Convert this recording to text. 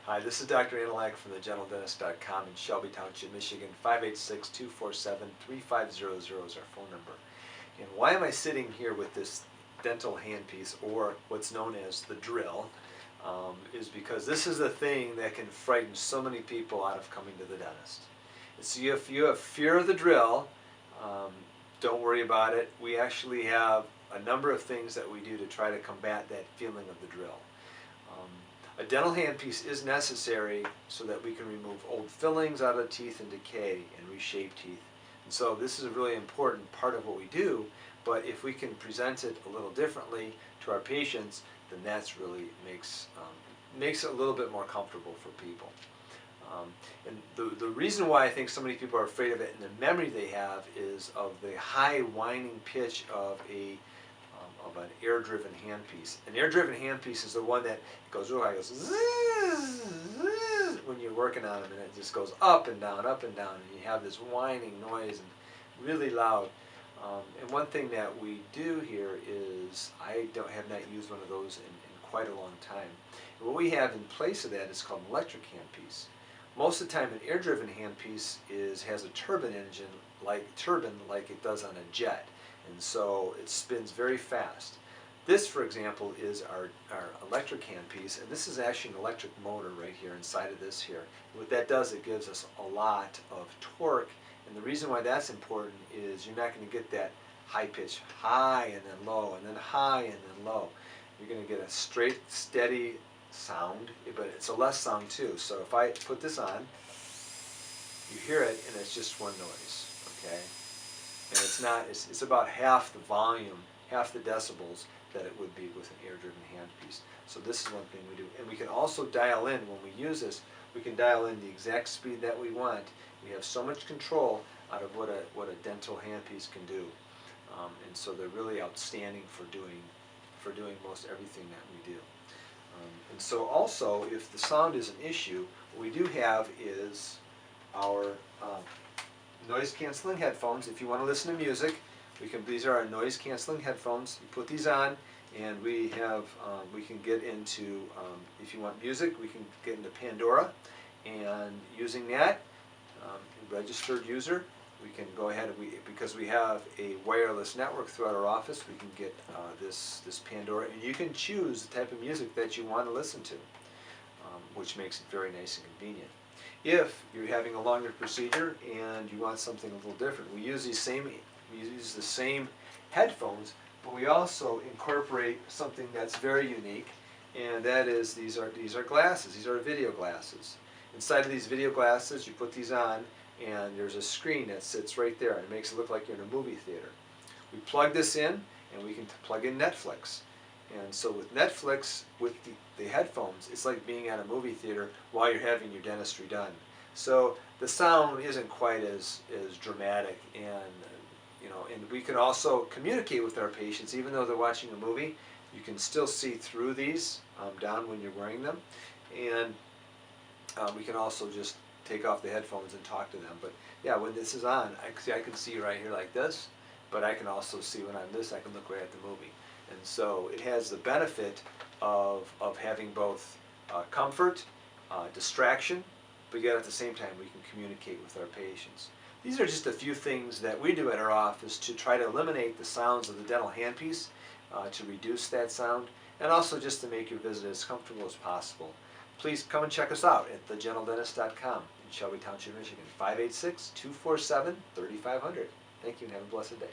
Hi, this is Dr. Antolak from thegentlendentist.com in Shelby Township, Michigan. 586-247-3500 is our phone number. And why am I sitting here with this dental handpiece, or what's known as the drill, is because this is the thing that can frighten so many people out of coming to the dentist. So if you have fear of the drill, don't worry about it. We actually have a number of things that we do to try to combat that feeling of the drill. A dental handpiece is necessary so that we can remove old fillings out of teeth and decay and reshape teeth. And so this is a really important part of what we do, but if we can present it a little differently to our patients, then that's really makes it a little bit more comfortable for people. And the reason why I think so many people are afraid of it and the memory they have is of the high whining pitch of an air-driven handpiece. An air-driven handpiece is the one that goes real high, goes zzz, zzz, when you're working on them, and it just goes up and down, and you have this whining noise and really loud. And one thing that we do here is I have not used one of those in quite a long time. And what we have in place of that is called an electric handpiece. Most of the time, an air-driven handpiece has a turbine engine like it does on a jet. And so it spins very fast. This, for example, is our electric handpiece, and this is actually an electric motor right here inside of this here. What that does, it gives us a lot of torque, and the reason why that's important is you're not going to get that high pitch, high and then low, and then high and then low. You're going to get a straight, steady sound, but it's a less sound too. So if I put this on, you hear it, and it's just one noise, okay? And it's about half the volume, half the decibels that it would be with an air-driven handpiece. So this is one thing we do. And we can also dial in, when we use this, we can dial in the exact speed that we want. We have so much control out of what a dental handpiece can do. And so they're really outstanding for doing most everything that we do. And so also, if the sound is an issue, what we do have is our noise canceling headphones. If you want to listen to music, these are our noise canceling headphones. You put these on, and we can get into, if you want music, we can get into Pandora, and using that, registered user, we can go ahead, because we have a wireless network throughout our office, we can get this Pandora, and you can choose the type of music that you want to listen to, which makes it very nice and convenient. If you're having a longer procedure and you want something a little different, we use the same headphones, but we also incorporate something that's very unique, and that is these are glasses. These are video glasses. Inside of these video glasses, you put these on, and there's a screen that sits right there, and it makes it look like you're in a movie theater. We plug this in, and we can plug in Netflix. And so with Netflix, with the headphones, it's like being at a movie theater while you're having your dentistry done. So the sound isn't quite as dramatic, and and we can also communicate with our patients, even though they're watching a movie. You can still see through these down when you're wearing them, and we can also just take off the headphones and talk to them. But yeah, when this is on, I can see right here like this, but I can also see when I'm this, I can look right at the movie. And so it has the benefit of having both comfort, distraction, but yet at the same time we can communicate with our patients. These are just a few things that we do at our office to try to eliminate the sounds of the dental handpiece, to reduce that sound, and also just to make your visit as comfortable as possible. Please come and check us out at thegentlendentist.com in Shelby Township, Michigan. 586-247-3500. Thank you and have a blessed day.